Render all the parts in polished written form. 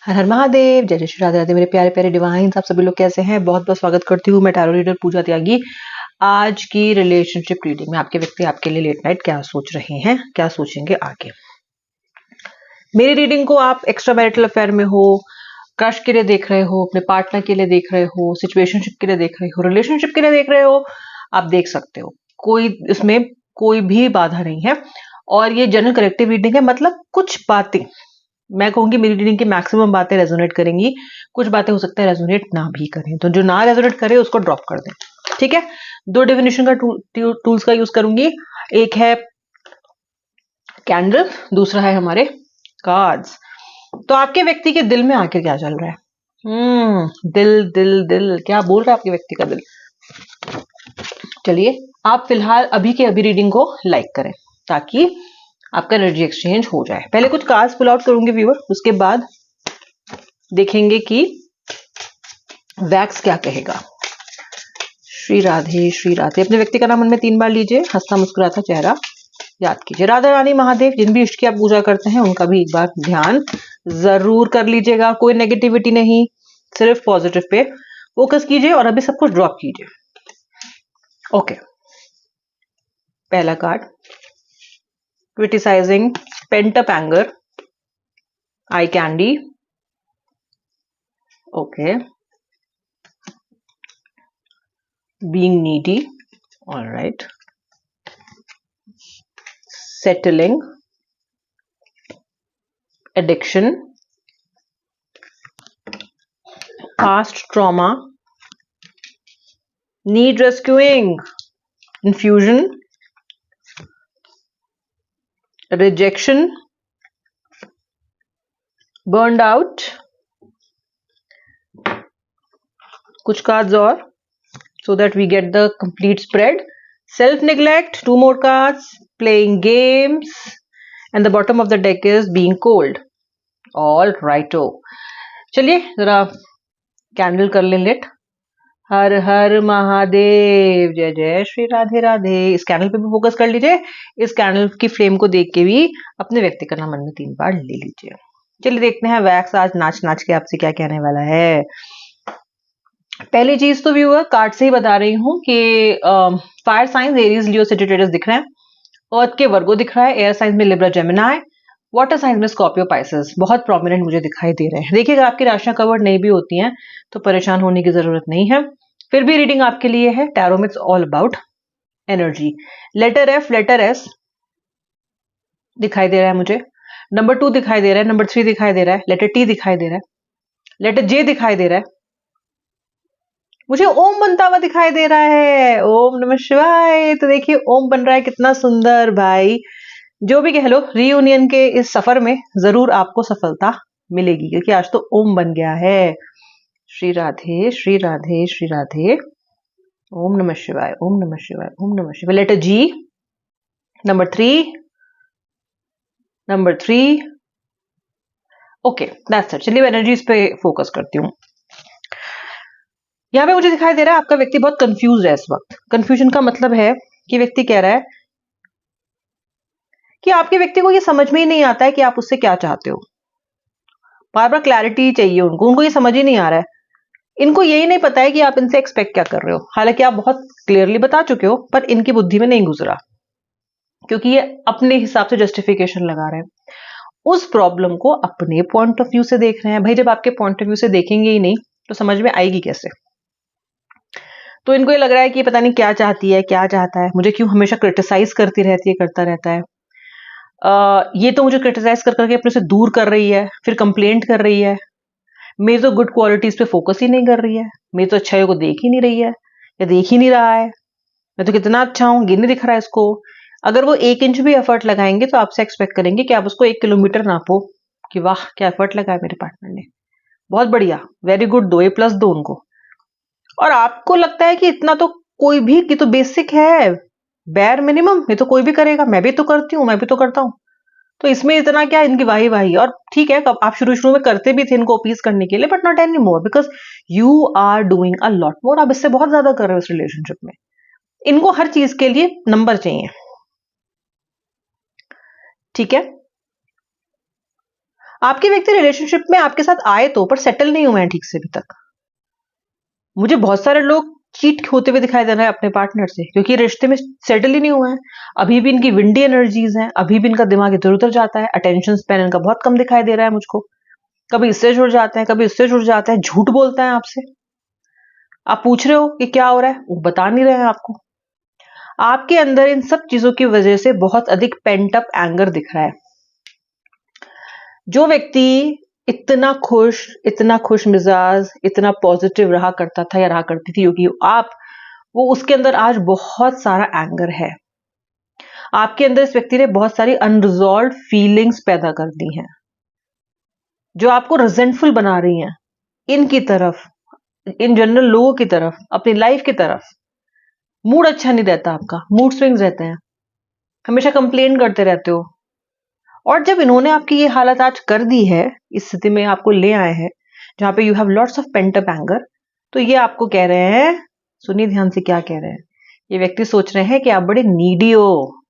हर हर महादेव, जय जय श्री राधे राधे। मेरे प्यारे प्यारे डिवाइन्स, आप सभी लोग कैसे हैं? बहुत बहुत स्वागत करती हूँ मैं टैरो रीडर पूजा त्यागी। आज की रिलेशनशिप रीडिंग में आपके व्यक्ति आपके लिए लेट नाइट क्या सोच रहे हैं, क्या सोचेंगे आगे। मेरी रीडिंग को आप एक्स्ट्रा मैरिटल अफेयर में हो, क्रश के लिए देख रहे हो, अपने पार्टनर के लिए देख रहे हो, सिचुएशनशिप के लिए देख रहे हो, रिलेशनशिप के लिए देख रहे हो, आप देख सकते हो। इसमें कोई भी बाधा नहीं है और ये जनरल कलेक्टिव रीडिंग है। मतलब कुछ बातें, मैं कहूंगी मेरी रीडिंग की मैक्सिमम बातें रेजोनेट करेंगी, कुछ बातें हो सकता है रेजोनेट ना भी करें, तो जो ना रेजोनेट करे उसको ड्रॉप कर दें। ठीक है, दो डेफिनेशन का टूल्स का यूज करूंगी। एक है कैंडल, दूसरा है हमारे कार्ड्स। तो आपके व्यक्ति के दिल में आखिर क्या चल रहा है? दिल दिल दिल क्या बोल रहा है आपके व्यक्ति का दिल? चलिए आप फिलहाल अभी के अभी रीडिंग को लाइक करें ताकि आपका एनर्जी एक्सचेंज हो जाए। पहले कुछ कार्ड्स पुल आउट करूंगी व्यूअर, उसके बाद देखेंगे कि वैक्स क्या कहेगा। श्री राधे श्री राधे। अपने व्यक्ति का नाम मन में 3 बार लीजिए, हंसता मुस्कुराता चेहरा याद कीजिए। राधा रानी महादेव, जिन भी इष्ट की आप पूजा करते हैं उनका भी एक बार ध्यान जरूर कर लीजिएगा। कोई नेगेटिविटी नहीं, सिर्फ पॉजिटिव पे फोकस कीजिए और अभी सब कुछ ड्रॉप कीजिए। ओके, पहला card criticising, pent up anger, eye candy. Okay, being needy, all right, settling, addiction, past trauma, need rescuing, infusion, rejection, burned out। कुछ कार्ड्स और so that we get the complete spread। Self neglect, 2 more cards, playing games, and the bottom of the deck is being cold। all righto, चलिए जरा candle कर लें lit. हर हर महादेव, जय जय श्री राधे राधे। इस candle पे भी फोकस कर लीजिए। इस कैंडल की फ्लेम को देख के भी अपने व्यक्ति का नाम मन में 3 बार ले लीजिए। चलिए देखते हैं वैक्स आज नाच नाच के आपसे क्या कहने वाला है। पहली चीज तो व्यूअर कार्ड से ही बता रही हूँ कि fire science Aries Leo Sagittarius दिख रहे हैं, अर्थ के वर्गो दिख रहा है, एयर साइंस में लिब्रा जेमिनाई, वाटर साइंस में स्कॉर्पियो पाइसेस बहुत प्रोमिनेंट मुझे दिखाई दे रहे हैं। देखिएगा आपकी राशियां कवर्ड नहीं भी होती हैं तो परेशान होने की जरूरत नहीं है, फिर भी रीडिंग आपके लिए है। टैरो में it's all about energy. Letter F, letter S दिखाई दे रहा है मुझे, नंबर 2 दिखाई दे रहा है, नंबर 3 दिखाई दे रहा है, लेटर टी दिखाई दे रहा है, लेटर जे दिखाई दे रहा है, मुझे ओम बनता हुआ दिखाई दे रहा है। ओम नमः शिवाय। तो देखिए ओम बन रहा है, कितना सुंदर भाई। जो भी कह लो, रीयूनियन के इस सफर में जरूर आपको सफलता मिलेगी क्योंकि आज तो ओम बन गया है। श्री राधे श्री राधे श्री राधे। ओम नमः शिवाय, ओम नमः शिवाय, ओम नमः शिवाय। Letter G, number 3, number 3। Okay, that's it. चलिए एनर्जीज पे फोकस करती हूँ। यहाँ पे मुझे दिखाई दे रहा है आपका व्यक्ति बहुत कंफ्यूज है इस वक्त। कंफ्यूजन का मतलब है कि व्यक्ति कह रहा है कि आपके व्यक्ति को ये समझ में ही नहीं आता है कि आप उससे क्या चाहते हो। बार बार क्लैरिटी चाहिए उनको ये समझ ही नहीं आ रहा है। इनको यही नहीं पता है कि आप इनसे एक्सपेक्ट क्या कर रहे हो। हालांकि आप बहुत क्लियरली बता चुके हो पर इनकी बुद्धि में नहीं गुजरा क्योंकि ये अपने हिसाब से जस्टिफिकेशन लगा रहे हैं। उस प्रॉब्लम को अपने पॉइंट ऑफ व्यू से देख रहे हैं। भाई जब आपके पॉइंट ऑफ व्यू से देखेंगे ही नहीं तो समझ में आएगी कैसे? तो इनको ये लग रहा है कि पता नहीं क्या चाहती है, क्या चाहता है, मुझे क्यों हमेशा क्रिटिसाइज करती रहती है, करता रहता है। ये तो मुझे क्रिटिसाइज कर करके अपने से दूर कर रही है, फिर कंप्लेंट कर रही है, मेरी तो गुड क्वालिटीज पे फोकस ही नहीं कर रही है, मेरी तो अच्छाइयों को देख ही नहीं रही है या देख ही नहीं रहा है। मैं तो कितना अच्छा हूं, ये नहीं दिख रहा है इसको। अगर वो 1 इंच भी एफर्ट लगाएंगे तो आपसे एक्सपेक्ट करेंगे कि आप उसको 1 किलोमीटर नापो कि वाह क्या एफर्ट लगाया मेरे पार्टनर ने, बहुत बढ़िया, वेरी गुड, 2 A+ दो उनको। और आपको लगता है कि इतना तो कोई भी, कि तो बेसिक है, बेयर मिनिमम, ये तो कोई भी करेगा, मैं भी तो करती हूँ, मैं भी तो करता हूँ, तो इसमें इतना क्या इनकी वाही वाही। और ठीक है आप शुरू शुरू में करते भी थे इनको अपीज करने के लिए, but not any more because you are doing a lot more. आप इससे बहुत ज्यादा कर रहे हो इस रिलेशनशिप में। इनको हर चीज के लिए नंबर चाहिए, ठीक है? आपके व्यक्ति रिलेशनशिप में आपके साथ आए तो, पर सेटल नहीं हुए हैं ठीक से अभी तक। मुझे बहुत सारे लोग चीट होते हुए दिखाई दे रहे हैं अपने पार्टनर से, क्योंकि रिश्ते में सेटल ही नहीं हुए हैं। अभी भी इनकी विंडी एनर्जीज हैं, अभी भी इनका दिमाग इधर उधर जाता है, अटेंशन स्पैन इनका बहुत कम दिखाई दे रहा है मुझको। कभी इससे जुड़ जाते हैं, कभी इससे जुड़ जाते हैं, झूठ बोलते हैं आपसे। आप पूछ रहे हो कि क्या हो रहा है, वो बता नहीं रहे हैं आपको। आपके अंदर इन सब चीजों की वजह से बहुत अधिक पेंट अप एंगर दिख रहा है। जो व्यक्ति इतना खुश मिजाज, इतना पॉजिटिव रहा करता था या रहा करती थी, क्योंकि आप, वो उसके अंदर आज बहुत सारा एंगर है। आपके अंदर इस व्यक्ति ने बहुत सारी अनरिजॉल्व फीलिंग्स पैदा कर दी हैं, जो आपको रिजेंटफुल बना रही हैं इनकी तरफ, इन जनरल लोगों की तरफ, अपनी लाइफ की तरफ। मूड अच्छा नहीं रहता आपका, मूड स्विंग्स रहते हैं, हमेशा कंप्लेन करते रहते हो। और जब इन्होंने आपकी ये हालत आज कर दी है, इस स्थिति में आपको ले आए हैं जहां पे you have lots of paint up anger, तो ये आपको कह रहे हैं, सुनिए ध्यान से क्या कह रहे हैं। ये व्यक्ति सोच रहे हैं कि आप बड़े नीडी हो,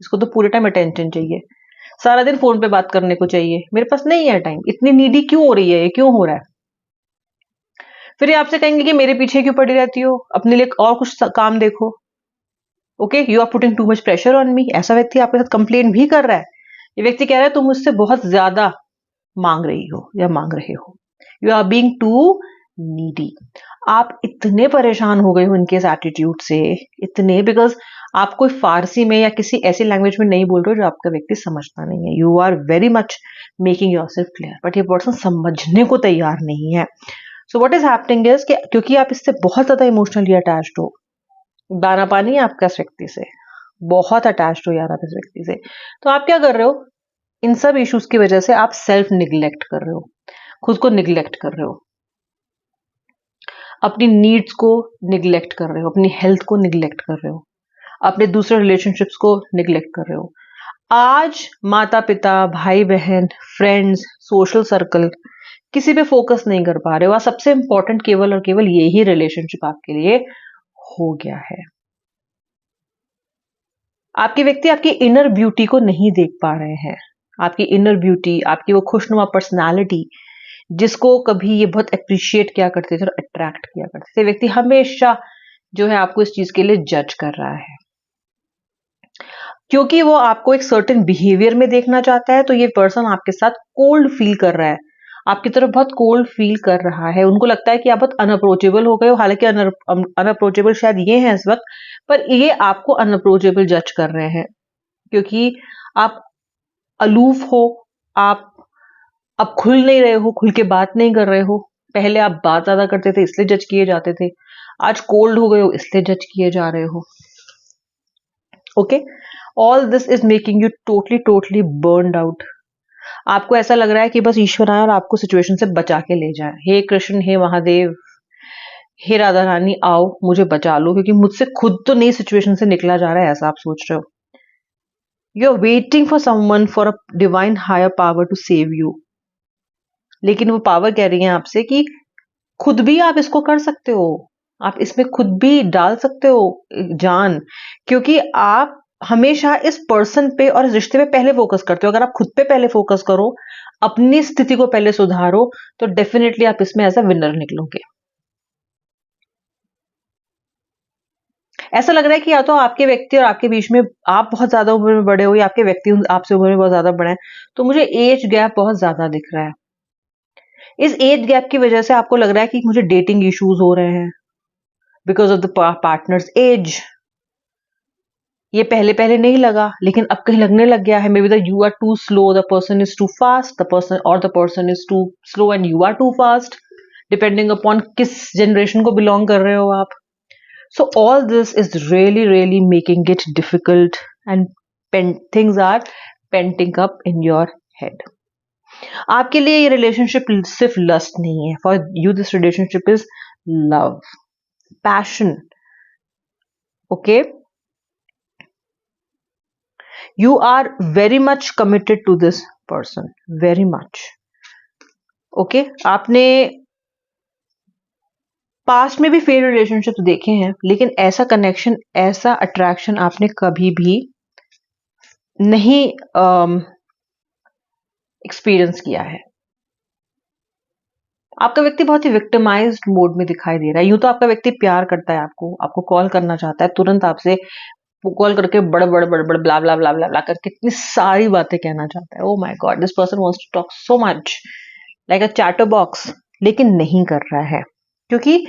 इसको तो पूरे टाइम अटेंशन चाहिए, सारा दिन फोन पे बात करने को चाहिए, मेरे पास नहीं है टाइम, इतनी नीडी क्यों हो रही है, ये क्यों हो रहा है। फिर ये आपसे कहेंगे कि मेरे पीछे क्यों पड़ी रहती हो, अपने लिए और कुछ काम देखो। Okay, you are putting too much pressure on me. ऐसा व्यक्ति आपके साथ कंप्लेन भी कर रहा है। ये व्यक्ति कह रहा है तुम मुझसे बहुत ज्यादा मांग रही हो या मांग रहे हो, you are being too needy. आप इतने परेशान हो गए हो इनके इस एटीट्यूड से, इतने, बिकॉज आप कोई फारसी में या किसी ऐसी लैंग्वेज में नहीं बोल रहे हो जो आपका व्यक्ति समझता नहीं है। You are very much making yourself clear, but ये पर्सन समझने को तैयार नहीं है। So what is happening is कि क्योंकि आप इससे बहुत ज्यादा इमोशनली अटैच्ड हो, दाना पानी है आपका इस व्यक्ति से, बहुत अटैच्ड हो यार आप इस व्यक्ति से, तो आप क्या कर रहे हो, इन सब इश्यूज की वजह से आप सेल्फ निग्लेक्ट कर रहे हो, खुद को निग्लेक्ट कर रहे हो, अपनी नीड्स को निग्लेक्ट कर रहे हो, अपनी हेल्थ को निग्लेक्ट कर रहे हो, अपने दूसरे रिलेशनशिप्स को निग्लेक्ट कर रहे हो। आज माता पिता, भाई बहन, फ्रेंड्स, सोशल सर्कल, किसी पे फोकस नहीं कर पा रहे हो। आज सबसे इंपॉर्टेंट केवल और केवल यही रिलेशनशिप आपके लिए हो गया है। आपके व्यक्ति आपकी इनर ब्यूटी को नहीं देख पा रहे हैं, आपकी इनर ब्यूटी, आपकी वो खुशनुमा पर्सनालिटी जिसको कभी ये बहुत अप्रिशिएट किया करते थे और अट्रैक्ट किया करते थे। व्यक्ति हमेशा जो है आपको इस चीज के लिए जज कर रहा है, क्योंकि वो आपको एक सर्टेन बिहेवियर में देखना चाहता है। तो ये पर्सन आपके साथ कोल्ड फील कर रहा है, आपकी तरफ बहुत कोल्ड फील कर रहा है। उनको लगता है कि आप बहुत अनअप्रोचेबल हो गए हो, हालांकि अनअप्रोचेबल शायद ये हैं इस वक्त, पर ये आपको अनअप्रोचेबल जज कर रहे हैं, क्योंकि आप अलूफ हो, आप अब खुल नहीं रहे हो, खुल के बात नहीं कर रहे हो। पहले आप बात ज्यादा करते थे इसलिए जज किए जाते थे, आज कोल्ड हो गए हो इसलिए जज किए जा रहे हो। Okay, all this is making you totally burned out. आपको ऐसा लग रहा है कि बस ईश्वर आए और आपको सिचुएशन से बचा के ले जाए। हे कृष्ण, हे महादेव, हे राधा रानी, आओ मुझे बचा लो, क्योंकि मुझसे खुद तो नई सिचुएशन से निकला जा रहा है, ऐसा आप सोच रहे हो। You are waiting for someone, for a divine higher power to save you. लेकिन वो पावर कह रही है आपसे कि खुद भी आप इसको कर सकते हो, आप इसमें खुद भी डाल सकते हो जान, क्योंकि आप हमेशा इस पर्सन पे और इस रिश्ते पे पहले फोकस करते हो। अगर आप खुद पे पहले फोकस करो, अपनी स्थिति को पहले सुधारो, तो डेफिनेटली आप इसमें एज अ विनर निकलोगे। ऐसा लग रहा है कि या तो आपके व्यक्ति और आपके बीच में आप बहुत ज्यादा उम्र में बड़े हो, या आपके व्यक्ति आपसे उम्र में बहुत ज्यादा बड़े हैं। तो मुझे एज गैप बहुत ज्यादा दिख रहा है। इस एज गैप की वजह से आपको लग रहा है कि मुझे डेटिंग इश्यूज हो रहे हैं because of the partners age. ये पहले पहले नहीं लगा, लेकिन अब कहीं लगने लग गया है। Maybe the you are too slow, the person is too fast, the person is too slow and you are too fast, depending upon किस जनरेशन को बिलोंग कर रहे हो आप। So all this is really making it difficult, and things are penting up in your head. आपके लिए ये relationship सिर्फ लस्ट नहीं है, for you this relationship is love, passion. Okay, you are very much committed to this person, very much. Okay, आपने past में भी fail relationships देखे हैं, लेकिन ऐसा कनेक्शन, ऐसा अट्रैक्शन आपने कभी भी नहीं एक्सपीरियंस किया है। आपका व्यक्ति बहुत ही विक्टिमाइज्ड मोड में दिखाई दे रहा है। यूं तो आपका व्यक्ति प्यार करता है आपको, आपको कॉल करना चाहता है, तुरंत आपसे कॉल करके बड़ बड़ बड़ बड़ ब्ला ब्ला ब्ला ब्ला ब्ला करके इतनी सारी बातें कहना चाहता है। Oh my God, this person wants to talk so much like a chatterbox, लेकिन नहीं कर रहा है क्योंकि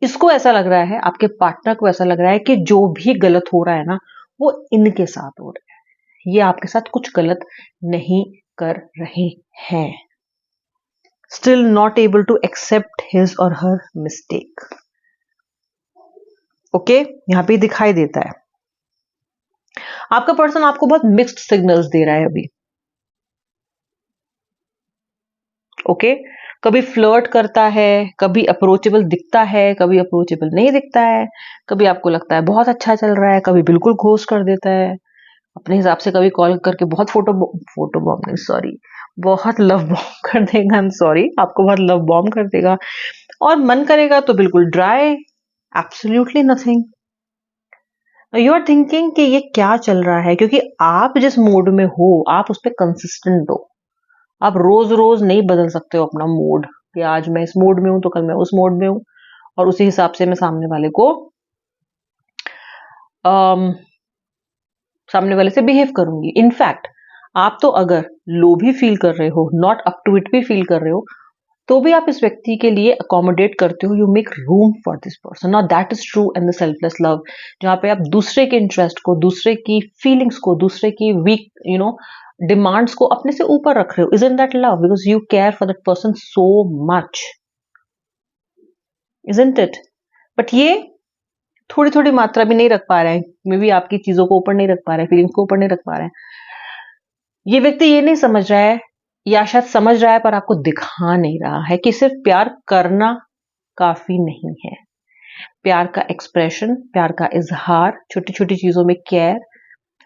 इसको ऐसा लग रहा है, आपके पार्टनर को ऐसा लग रहा है कि जो भी गलत हो रहा है ना वो इनके साथ हो रहा है, ये आपके साथ कुछ गलत नहीं कर रहे हैं। Still not able to accept his or her mistake. Okay, यहां पे दिखाई देता है आपका पर्सन आपको बहुत मिक्स्ड सिग्नल्स दे रहा है अभी। ओके, कभी फ्लर्ट करता है, कभी अप्रोचेबल दिखता है, कभी अप्रोचेबल नहीं दिखता है, कभी आपको लगता है बहुत अच्छा चल रहा है, कभी बिल्कुल घोस्ट कर देता है अपने हिसाब से, कभी कॉल करके बहुत फोटो बॉम्ब नहीं, सॉरी, बहुत लव बॉम्ब कर देगा। आई एम सॉरी, आपको बहुत लव बॉम्ब कर देगा, और मन करेगा तो बिल्कुल dry, absolutely nothing. You are thinking कि ये क्या चल रहा है, क्योंकि आप जिस मूड में हो आप उस पर कंसिस्टेंट हो। आप रोज रोज नहीं बदल सकते हो अपना मूड कि आज मैं इस मूड में हूं तो कल मैं उस मूड में हूं और उसी हिसाब से मैं सामने वाले से बिहेव करूंगी। इनफैक्ट आप तो अगर लो भी फील कर रहे हो, नॉट अप टू इट भी फील कर रहे हो, तो भी आप इस व्यक्ति के लिए अकोमोडेट करते हो। You make room for this person. Now that is true in the selfless love, जहां पे आप दूसरे के इंटरेस्ट को, दूसरे की फीलिंग्स को, दूसरे की वीक डिमांड्स को अपने से ऊपर रख रहे हो। Isn't that love? Because you care for that person so much, isn't it? But ये थोड़ी थोड़ी मात्रा भी नहीं रख पा रहे हैं, मे बी आपकी चीजों को ऊपर नहीं रख पा रहे हैं, फीलिंग्स को ऊपर नहीं रख पा रहे हैं। ये व्यक्ति ये नहीं समझ रहा है, या शायद समझ रहा है पर आपको दिखा नहीं रहा है कि सिर्फ प्यार करना काफी नहीं है। प्यार का एक्सप्रेशन, प्यार का इजहार, छोटी छोटी चीजों में केयर,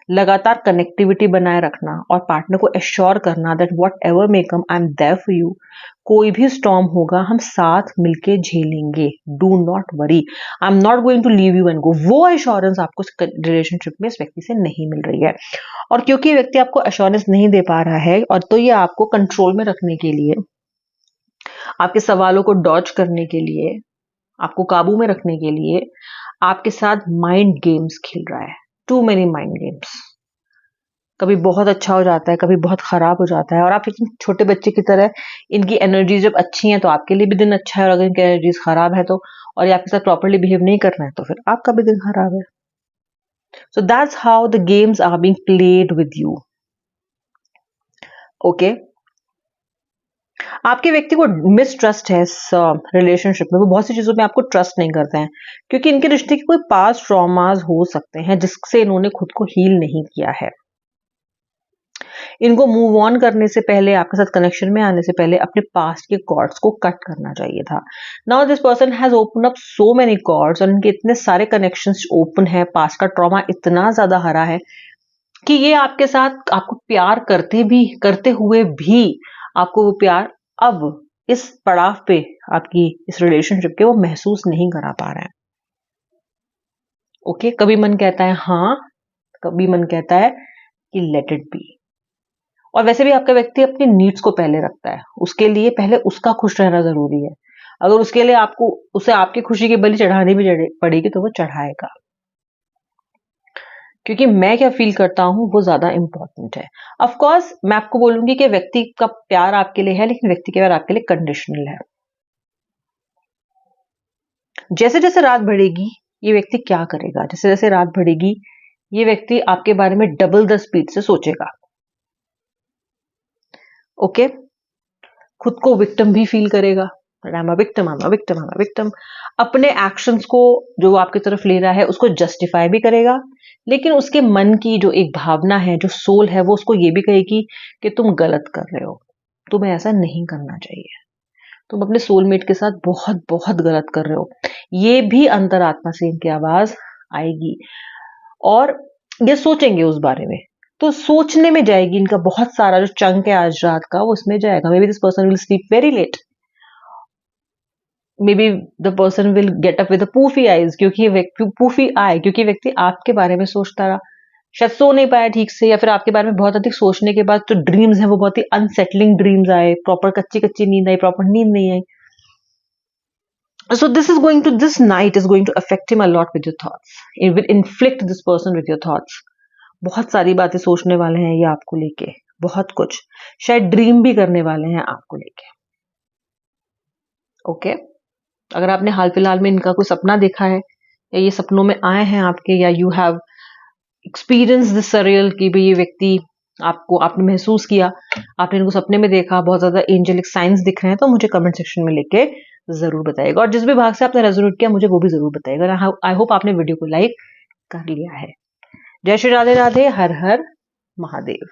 लगातार कनेक्टिविटी बनाए रखना और पार्टनर को एश्योर करना that whatever may come I am there for you. कोई भी स्टॉर्म होगा हम साथ मिलके झेलेंगे, do not worry, I am not going to leave you and go. वो एश्योरेंस आपको रिलेशनशिप में इस व्यक्ति से नहीं मिल रही है, और क्योंकि ये व्यक्ति आपको एश्योरेंस नहीं दे पा रहा है, और तो ये आपको कंट्रोल में रखने के लिए, आपके सवालों को डॉज करने के लिए, आपको काबू में रखने के लिए आपके साथ माइंड गेम्स खेल रहा है। Too many mind games. कभी बहुत अच्छा हो जाता है, कभी बहुत खराब हो जाता है, और आप एक छोटे बच्चे की तरह, इनकी एनर्जी जब अच्छी है तो आपके लिए भी दिन अच्छा है, और अगर इनकी एनर्जीज खराब है तो, और ये आपके साथ प्रॉपर्ली बिहेव नहीं कर रहे हैं तो फिर आपका भी दिन खराब है। So that's how the games are being played with you. Okay, आपके व्यक्ति को मिसट्रस्ट है इस रिलेशनशिप में। वो बहुत सी चीजों में आपको ट्रस्ट नहीं करते हैं, क्योंकि इनके रिश्ते के कोई पास्ट ट्रॉमास हो सकते हैं जिससे इन्होंने खुद को हील नहीं किया है। इनको मूव ऑन करने से पहले, आपके साथ कनेक्शन में आने से पहले, अपने पास्ट के कॉर्ड्स को कट करना चाहिए था। Now this person has open up so many cords, और इनके इतने सारे कनेक्शंस ओपन है, पास्ट का ट्रॉमा इतना ज्यादा हरा है कि ये आपके साथ, आपको प्यार करते हुए भी आपको वो प्यार अब इस पड़ाव पे, आपकी इस रिलेशनशिप के, वो महसूस नहीं करा पा रहे हैं। ओके, कभी मन कहता है हाँ, कभी मन कहता है कि लेट इट बी। और वैसे भी आपका व्यक्ति अपनी नीड्स को पहले रखता है, उसके लिए पहले उसका खुश रहना जरूरी है। अगर उसके लिए आपको, उसे आपकी खुशी की बलि चढ़ानी भी पड़ेगी तो वो चढ़ाएगा, क्योंकि मैं क्या फील करता हूं वो ज्यादा इंपॉर्टेंट है। ऑफ कोर्स मैं आपको बोलूंगी कि व्यक्ति का प्यार आपके लिए है, लेकिन व्यक्ति का प्यार आपके लिए कंडीशनल है। जैसे जैसे रात बढ़ेगी ये व्यक्ति क्या करेगा, जैसे जैसे रात बढ़ेगी ये व्यक्ति आपके बारे में डबल द स्पीड से सोचेगा। ओके, खुद को विक्टिम भी फील करेगा, I am a victim, I am a victim, I am a victim. अपने एक्शंस को जो वो आपकी तरफ ले रहा है उसको जस्टिफाई भी करेगा, लेकिन उसके मन की जो एक भावना है, जो सोल है, वो उसको ये भी कहेगी कि तुम गलत कर रहे हो, तुम्हें ऐसा नहीं करना चाहिए, तुम अपने सोलमेट के साथ बहुत बहुत गलत कर रहे हो। ये भी अंतरात्मा से इनकी आवाज आएगी, और ये सोचेंगे उस बारे में, तो सोचने में जाएगी इनका बहुत सारा जो चंक है आज रात का, वो इसमें जाएगा। Maybe this person will sleep very late, maybe the person will get up with poofy eyes, क्योंकि व्यक्ति आपके बारे में सोचता रहा, शायद सो नहीं पाया ठीक से, या फिर आपके बारे में बहुत अधिक सोचने के बाद जो ड्रीम्स हैं वो बहुत ही अनसेटलिंग ड्रीम्स आए, प्रॉपर कच्ची कच्ची नींद आई, प्रॉपर नींद नहीं आई. So this night is going to affect him a lot with your thoughts. It will inflict this person with your thoughts. बहुत सारी बातें सोचने वाले हैं ये आपको लेके, बहुत कुछ, शायद ड्रीम भी करने वाले हैं आपको लेके. ओके, अगर आपने हाल फिलहाल में इनका कोई सपना देखा है, या ये सपनों में आए हैं आपके, या you have experience this surreal कि भाई ये व्यक्ति आपने महसूस किया, आपने इनको सपने में देखा, बहुत ज्यादा एंजेलिक साइंस दिख रहे हैं, तो मुझे कमेंट सेक्शन में लिख के जरूर बताइएगा. और जिस भी भाग से आपने रेजोनेट किया मुझे वो भी जरूर बताइएगा. आई होप आपने वीडियो को लाइक कर लिया है. जय श्री राधे राधे, हर हर महादेव.